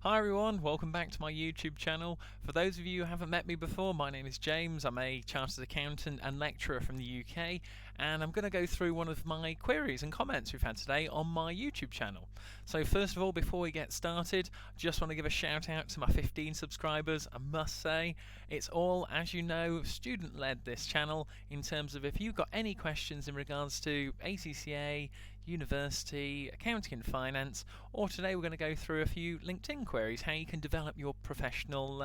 Hi everyone, welcome back to my YouTube channel. For those of you who haven't met me before, my name is James. I'm a chartered accountant and lecturer from the UK, and I'm going to go through one of my queries and comments we've had today on my YouTube channel. So first of all, before we get started, I just want to give a shout out to my 15 subscribers. I must say, it's all, as you know, student-led, this channel, in terms of if you've got any questions in regards to ACCA, university, accounting and finance, or today we're going to go through a few LinkedIn queries, how you can develop your professional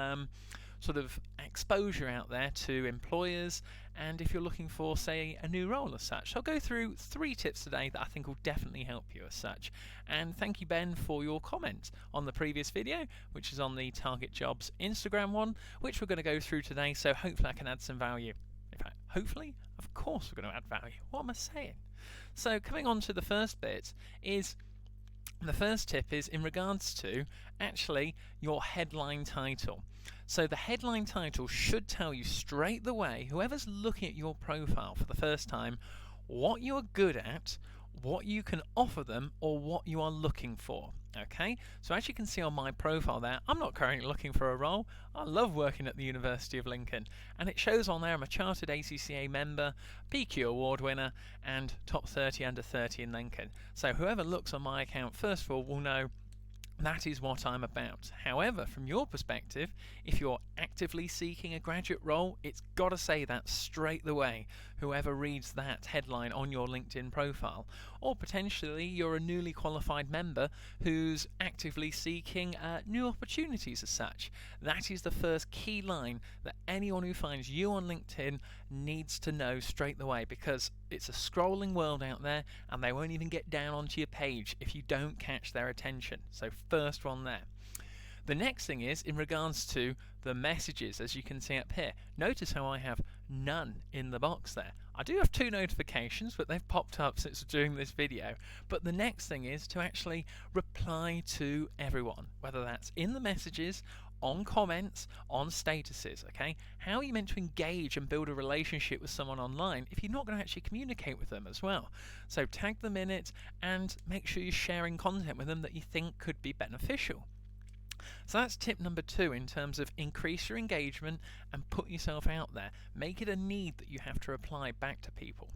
sort of exposure out there to employers, and if you're looking for, say, a new role as such. So I'll go through 3 tips today that I think will definitely help you as such. And thank you, Ben, for your comment on the previous video, which is on the Target Jobs Instagram one, which we're going to go through today, so hopefully I can add some value. In fact, hopefully, of course we're going to add value. What am I saying? So coming on to the first bit is, the first tip is in regards to actually your headline title. So the headline title should tell you straight away, whoever's looking at your profile for the first time, what you're good at, what you can offer them, or what you are looking for. Okay, so as you can see on my profile there, I'm not currently looking for a role. I love working at the University of Lincoln, and it shows on there I'm a chartered ACCA member, PQ award winner, and top 30 under 30 in Lincoln. So whoever looks on my account first of all will know that is what I'm about. However, from your perspective, if you're actively seeking a graduate role, it's got to say that straight away, whoever reads that headline on your LinkedIn profile. Or potentially you're a newly qualified member who's actively seeking new opportunities as such. That is the first key line that anyone who finds you on LinkedIn needs to know straight away, because it's a scrolling world out there and they won't even get down onto your page if you don't catch their attention. So first one there. The next thing is in regards to the messages, as you can see up here. Notice how I have none in the box there. I do have 2 notifications, but they've popped up since doing this video. But the next thing is to actually reply to everyone, whether that's in the messages, on comments, on statuses. Okay, how are you meant to engage and build a relationship with someone online if you're not going to actually communicate with them as well? So tag them in it and make sure you're sharing content with them that you think could be beneficial. So that's tip number 2 in terms of increase your engagement and put yourself out there. Make it a need that you have to reply back to people.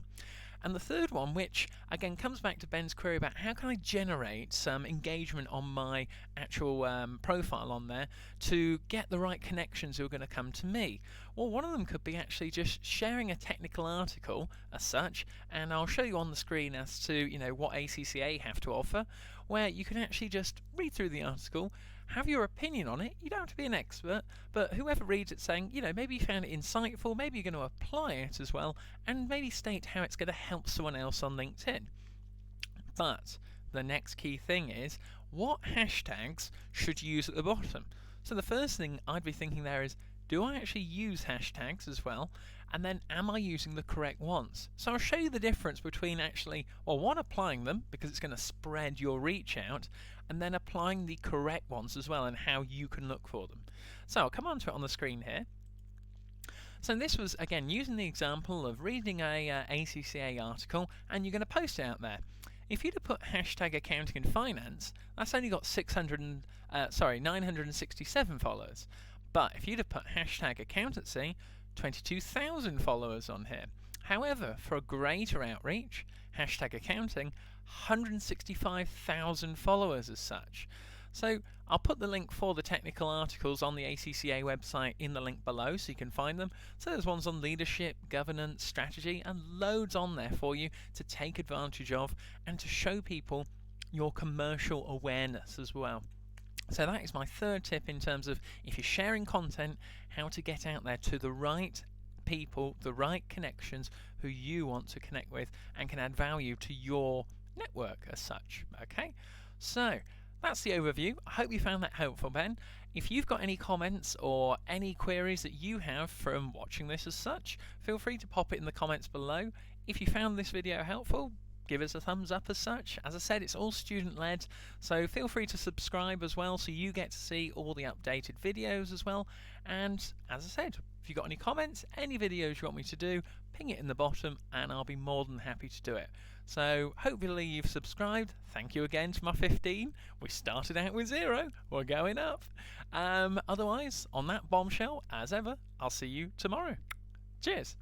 And the third one, which again comes back to Ben's query about how can I generate some engagement on my actual profile on there to get the right connections who are going to come to me. Well, one of them could be actually just sharing a technical article as such, and I'll show you on the screen as to what ACCA have to offer, where you can actually just read through the article, have your opinion on it. You don't have to be an expert, but whoever reads it saying, maybe you found it insightful, maybe you're going to apply it as well, and maybe state how it's going to help someone else on LinkedIn. But the next key thing is, what hashtags should you use at the bottom? So the first thing I'd be thinking there is, do I actually use hashtags as well? And then am I using the correct ones? So I'll show you the difference between actually, one, applying them, because it's going to spread your reach out, and then applying the correct ones as well and how you can look for them. So I'll come on to it on the screen here. So this was, again, using the example of reading a ACCA article, and you're going to post it out there. If you'd have put hashtag accounting and finance, that's only got 967 followers. But if you'd have put hashtag accountancy, 22,000 followers on here. However, for a greater outreach, hashtag accounting, 165,000 followers as such. So I'll put the link for the technical articles on the ACCA website in the link below so you can find them. So there's ones on leadership, governance, strategy, and loads on there for you to take advantage of and to show people your commercial awareness as well. So that is my third tip in terms of, if you're sharing content, how to get out there to the right people, the right connections who you want to connect with and can add value to your network as such. Okay, so that's the overview. I hope you found that helpful, Ben. If you've got any comments or any queries that you have from watching this as such, feel free to pop it in the comments below. If you found this video helpful, give us a thumbs up as such. As I said, it's all student led, so feel free to subscribe as well so you get to see all the updated videos as well. And as I said, If you've got any comments, any videos you want me to do, ping it in the bottom and I'll be more than happy to do it. So hopefully you've subscribed. Thank you again to my 15. We started out with 0. We're going up. Otherwise, on that bombshell, as ever, I'll see you tomorrow. Cheers.